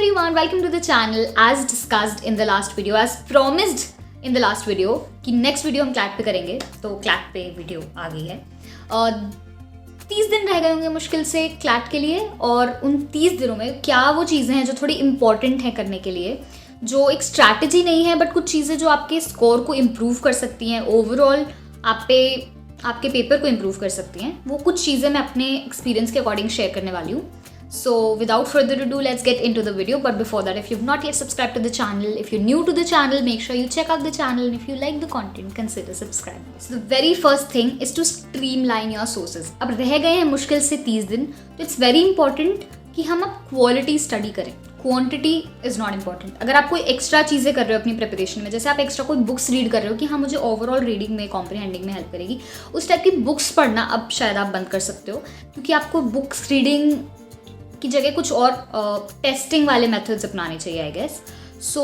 everyone, welcome to the channel. As discussed in the last video, as promised in the last video कि next video हम CLAT पे करेंगे, तो CLAT पे video आ गई है। 30 दिन रह गए होंगे मुश्किल से क्लैट के लिए, और उन 30 दिनों में क्या वो चीज़ें हैं जो थोड़ी इंपॉर्टेंट हैं करने के लिए, जो एक स्ट्रैटेजी नहीं है बट कुछ चीज़ें जो आपके स्कोर को इम्प्रूव कर सकती हैं, ओवरऑल आपके पेपर को इम्प्रूव कर सकती हैं। वो कुछ चीज़ें मैं अपने एक्सपीरियंस के अकॉर्डिंग शेयर करने वाली हूँ। So without further ado, let's get into the video. But before that, if you've not yet subscribed to the channel, if you're new to the channel, make sure you check out the channel, and if you like the content, consider subscribing. So the very first thing is to streamline your sources. अब रह गए हैं मुश्किल से 30 दिन, तो it's very important कि हम अब क्वालिटी स्टडी करें। Quantity is not important. अगर आप कोई एक्स्ट्रा चीज़ें कर रहे हो अपनी प्रिपरेशन में, जैसे आप एक्स्ट्रा कोई बुक्स रीड कर रहे हो कि हाँ मुझे ओवरऑल रीडिंग में, कॉम्प्रिहेंडिंग में हेल्प करेगी, उस टाइप की बुक्स पढ़ना अब शायद आप बंद कर सकते हो, क्योंकि आपको बुक्स रीडिंग की जगह कुछ और टेस्टिंग वाले मेथड्स अपनाने चाहिए, I guess. So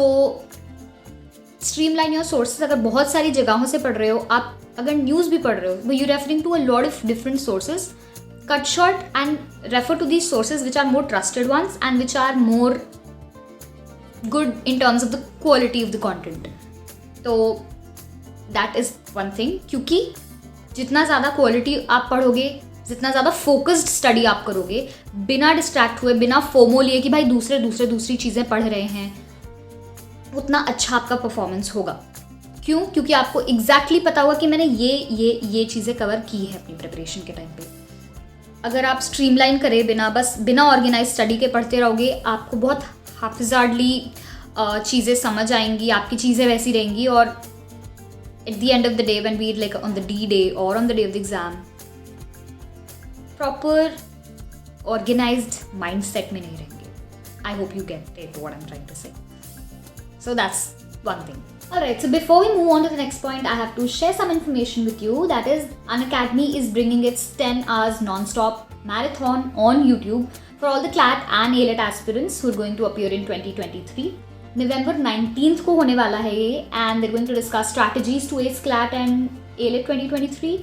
streamline your sources. अगर बहुत सारी जगहों से पढ़ रहे हो, आप अगर न्यूज़ भी पढ़ रहे हो, you referring to a lot of different sources, cut short and refer to these sources which are more trusted ones and which are more good in terms of the quality of the content. तो that is one thing, क्योंकि जितना ज़्यादा quality आप पढ़ोगे, जितना ज़्यादा focused study आप करोगे, बिना डिस्ट्रैक्ट हुए, बिना फोमो लिए कि भाई दूसरी चीज़ें पढ़ रहे हैं, उतना अच्छा आपका परफॉर्मेंस होगा। क्यों? क्योंकि आपको एग्जैक्टली पता होगा कि मैंने ये चीज़ें कवर की है अपनी प्रिपरेशन के टाइम पे। अगर आप स्ट्रीमलाइन करें बिना ऑर्गेनाइज स्टडी के पढ़ते रहोगे, आपको बहुत हाफिजार्डली चीज़ें समझ आएंगी, आपकी चीज़ें वैसी रहेंगी, और at the end of the day when we like on the D day और on the day of the exam, proper organised mindset में नहीं रहेंगे। I hope you get it what I am trying to say. So that's one thing. Alright, so before we move on to the next point, I have to share some information with you. That is, Unacademy is bringing its 10 hours non-stop marathon on YouTube for all the CLAT and ALET aspirants who are going to appear in 2023. November 19th को होने वाला है ये, and they're going to discuss strategies to ace CLAT and ALET 2023.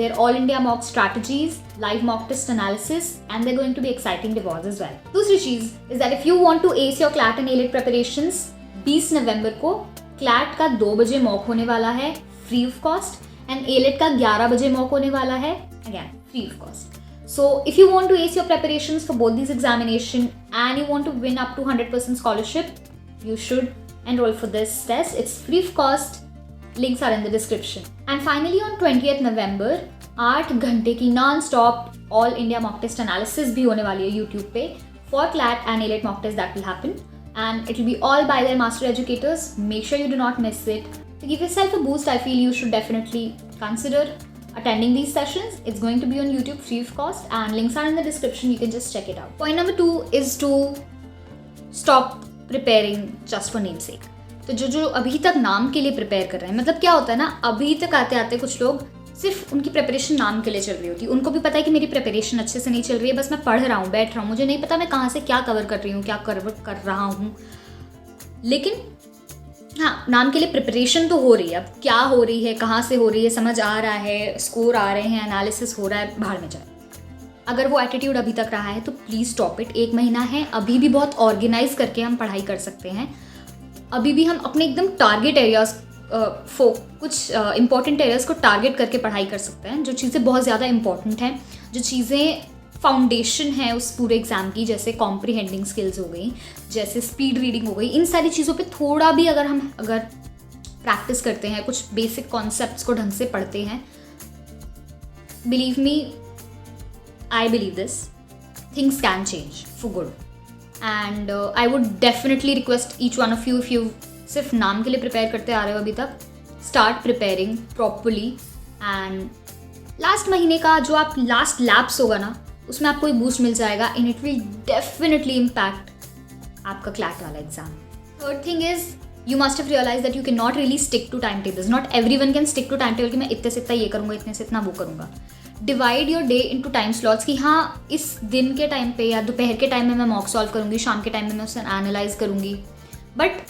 Their all India mock strategies, live mock test analysis, and they're going to be exciting rewards as well. दूसरी चीज़ is that if you want to ace your CLAT and ALET preparations, 20 नवंबर को CLAT का 2 बजे mock होने वाला है free of cost, and AILET का 11 बजे mock होने वाला है again free of cost. So if you want to ace your preparations for both this examination and you want to win up to 100% scholarship, you should enroll for this test. It's free of cost. Links are in the description. And finally on 20th November 8 घंटे की non stop all India mock test analysis भी होने वाली है YouTube पे for CLAT and AILET mock test that will happen. And it will be all by their master educators. Make sure you do not miss it. To give yourself a boost, I feel you should definitely consider attending these sessions. It's going to be on YouTube free of cost, and links are in the description. You can just check it out. Point number 2 is to stop preparing just for namesake. तो जो अभी तक नाम के लिए prepare कर रहे हैं, मतलब क्या होता है ना, अभी तक आते आते कुछ लोग सिर्फ उनकी प्रिपरेशन नाम के लिए चल रही होती है। उनको भी पता है कि मेरी प्रिपरेशन अच्छे से नहीं चल रही है, बस मैं पढ़ रहा हूँ, बैठ रहा हूँ, मुझे नहीं पता मैं कहाँ से क्या कवर कर रही हूँ, क्या कवर कर रहा हूँ। लेकिन हाँ, नाम के लिए प्रिपरेशन तो हो रही है। अब क्या हो रही है, कहाँ से हो रही है, समझ आ रहा है, स्कोर आ रहे हैं, एनालिसिस हो रहा है, बाहर में जाए। अगर वो एटीट्यूड अभी तक रहा है तो प्लीज़ स्टॉप इट। 1 महीना है, अभी भी बहुत ऑर्गेनाइज करके हम पढ़ाई कर सकते हैं। अभी भी हम अपने एकदम टारगेट एरियाज कुछ इंपॉर्टेंट एरियाज को टारगेट करके पढ़ाई कर सकते हैं। जो चीज़ें बहुत ज़्यादा इंपॉर्टेंट हैं, जो चीज़ें फाउंडेशन है उस पूरे एग्ज़ाम की, जैसे कॉम्प्रिहेंडिंग स्किल्स हो गई, जैसे स्पीड रीडिंग हो गई, इन सारी चीज़ों पे थोड़ा भी अगर प्रैक्टिस करते हैं, कुछ बेसिक कॉन्सेप्ट्स को ढंग से पढ़ते हैं, believe me, I believe this, things can change for good. And I would definitely request each one of you, if you सिर्फ नाम के लिए प्रिपेयर करते आ रहे हो अभी तक, start preparing properly. And last महीने का जो आप लास्ट लैप्स होगा ना, उसमें आपको एक बूस्ट मिल जाएगा, and it will definitely impact आपका क्लैट वाला exam. Third thing is, you must have realise that you can not really stick to time tables. Not everyone can stick to time table कि मैं इतने से इतना ये करूँगा, इतने से इतना वो करूँगा. Divide your day into time slots कि हाँ, इस दिन के टाइम पे या दोपहर के टाइम में मैं मॉक सॉल्व करूँगी, शाम के टाइम में मैं उसे एनालाइज करूँगी. But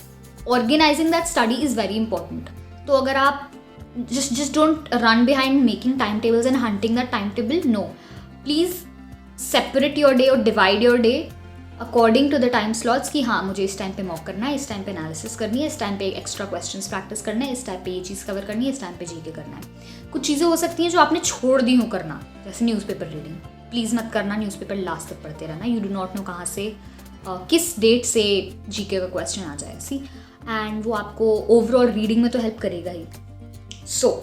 organising that study is very important. तो अगर आप just don't run behind making timetables and hunting that timetable. No, please separate your day or divide your day according to the time slots कि हाँ मुझे इस time पे mock करना है, इस टाइम पे एनालिसिस करनी है, इस टाइम पे एक्स्ट्रा क्वेश्चंस प्रैक्टिस करना है, इस टाइम पे ये चीज़ कवर करनी है, इस टाइम पे जीके करना है। कुछ चीज़ें हो सकती हैं जो आपने छोड़ दी हो करना, जैसे न्यूज़पेपर रीडिंग। प्लीज़ मत करना, न्यूज़पेपर लास्ट तक पढ़ते रहना। यू डू नॉट नो कहाँ से किस डेट से जीके का क्वेश्चन आ जाए, सी, एंड वो आपको ओवरऑल रीडिंग में तो हेल्प करेगा ही। सो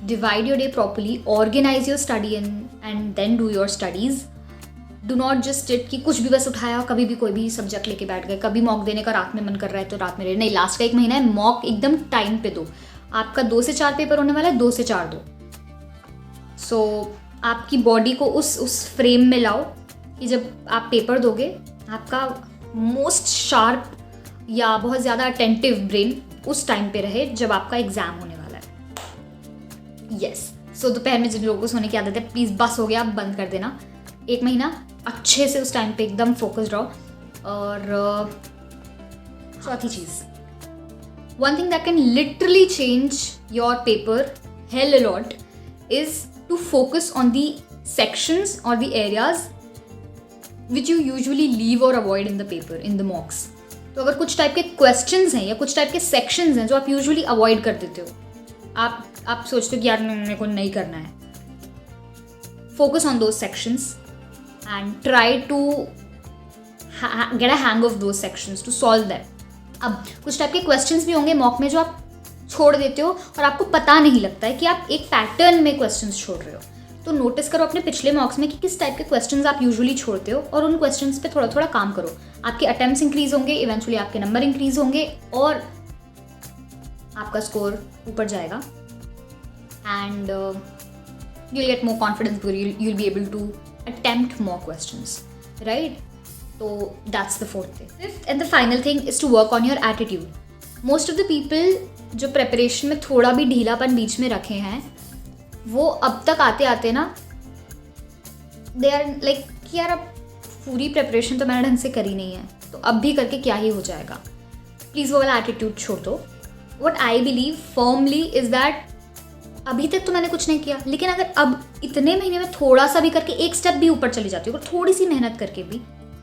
divide your day properly, organize your study and then do your studies. Do not just sit कि कुछ भी बस उठाया, कभी भी कोई भी सब्जेक्ट लेके बैठ गए। कभी मॉक देने का रात में मन कर रहा है तो रात में नहीं, लास्ट का 1 महीना है, मॉक एकदम टाइम पे दो। आपका 2 से 4 पेपर होने वाला है, 2 से 4 दो। सो आपकी बॉडी को उस फ्रेम में लाओ कि जब आप पेपर दोगे आपका मोस्ट शार्प या बहुत ज़्यादा अटेंटिव ब्रेन उस टाइम पे रहे जब आपका एग्जाम होने वाला है। यस, सो दोपहर में जिन लोगों को सोने की आदत है, प्लीज़ बस हो गया, आप बंद कर देना। 1 महीना अच्छे से उस टाइम पे एकदम फोकस्ड रहो। और चौथी चीज़, one thing that can literally change your paper hell a lot is to focus on the sections और the areas which you usually leave और avoid in the paper, in the mocks. तो अगर कुछ type के questions हैं या कुछ type के सेक्शंस हैं जो आप यूजुअली अवॉइड कर देते हो, आप सोचते हो कि यार मेरे को नहीं करना है, focus on those sections and try to get a hang of those sections to solve that. अब कुछ टाइप के क्वेश्चंस भी होंगे मॉक में जो आप छोड़ देते हो और आपको पता नहीं लगता है कि आप एक पैटर्न में क्वेश्चंस छोड़ रहे हो। तो नोटिस करो अपने पिछले मॉक्स में कि किस टाइप के क्वेश्चंस आप यूजुअली छोड़ते हो और उन क्वेश्चंस पे थोड़ा थोड़ा काम करो। आपके अटेम्प्ट्स इंक्रीज होंगे, इवेंचुअली आपके नंबर इंक्रीज होंगे और आपका स्कोर ऊपर जाएगा and you'll get more confidence because you'll be able to attempt more questions, right? So that's the fourth thing. Fifth and the final thing is to work on your attitude. Most of the people जो preparation में थोड़ा भी ढीलापन बीच में रखे हैं, वो अब तक आते आते ना they are like कि यार अब पूरी preparation तो मैंने ढंग से करी नहीं है, तो अब भी करके क्या ही हो जाएगा। प्लीज़ वो वाला attitude छोड़ दो। What I believe firmly is that अभी तक तो मैंने कुछ नहीं किया, लेकिन अगर अब इतने महीने में थोड़ा सा भी करके एक स्टेप भी ऊपर चली जाती हूँ, अगर थोड़ी सी मेहनत करके भी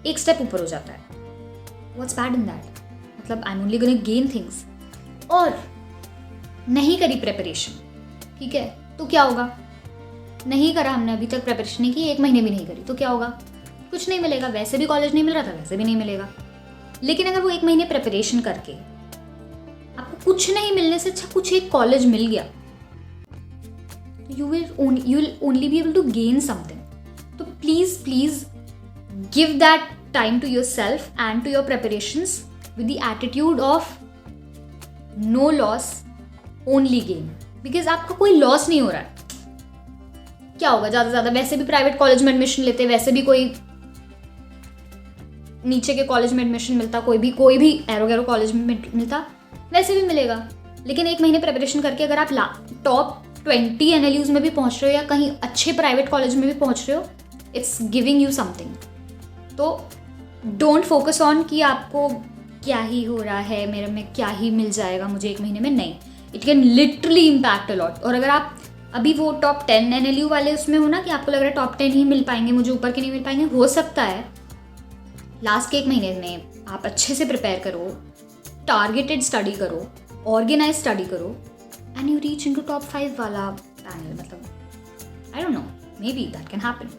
एक स्टेप ऊपर हो जाता है, व्हाट्स बैड इन दैट? मतलब I am only going to gain things. और नहीं करी प्रिपरेशन, ठीक है, तो क्या होगा? नहीं करा हमने अभी तक प्रिपरेशन नहीं की, 1 महीने भी नहीं करी, तो क्या होगा? कुछ नहीं मिलेगा। वैसे भी कॉलेज नहीं मिल रहा था, वैसे भी नहीं मिलेगा। लेकिन अगर वो 1 महीने प्रिपरेशन करके आपको कुछ नहीं मिलने से अच्छा कुछ एक कॉलेज मिल गया, you'll only be able to gain something. So please give that time to yourself and to your preparations with the attitude of no loss, only gain. Because आपका कोई लॉस नहीं हो रहा है। क्या होगा ज़्यादा से ज़्यादा? वैसे भी प्राइवेट कॉलेज में एडमिशन लेते, वैसे भी कोई नीचे के कॉलेज में एडमिशन मिलता, कोई भी एरो कॉलेज में मिलता, वैसे भी मिलेगा। लेकिन 1 महीने प्रिपरेशन करके अगर आप टॉप 20 NLUs में भी पहुंच रहे हो या कहीं अच्छे प्राइवेट कॉलेज में भी पहुंच रहे हो, इट्स गिविंग यू समथिंग। तो डोंट फोकस ऑन कि आपको क्या ही हो रहा है, मेरे में क्या ही मिल जाएगा मुझे 1 महीने में। नहीं, it can literally impact a lot. और अगर आप अभी वो टॉप 10 NLU वाले उसमें हो ना कि आपको लग रहा है टॉप 10 ही मिल पाएंगे, मुझे ऊपर के नहीं मिल पाएंगे, हो सकता है लास्ट के 1 महीने में आप अच्छे से प्रिपेयर करो, टारगेटेड स्टडी करो, ऑर्गेनाइज स्टडी करो and you reach into top 5 वाला panel. मतलब I don't know, maybe that can happen.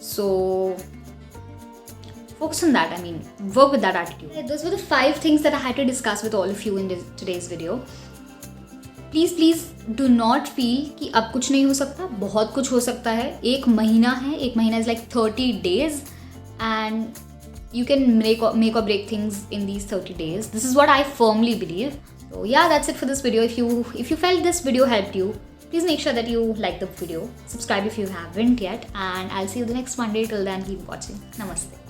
So focus on that. I mean, work with that attitude. Those were the 5 things that I had to discuss with all of you in today's video. Please do not feel कि अब कुछ नहीं हो सकता। बहुत कुछ हो सकता है। 1 महीना है, 1 महीना is like 30 days and you can make or break things in these 30 days. This is what I firmly believe. So yeah, that's it for this video. If you felt this video helped you, please make sure that you like the video, subscribe if you haven't yet, and I'll see you the next Monday. Till then, keep watching. Namaste.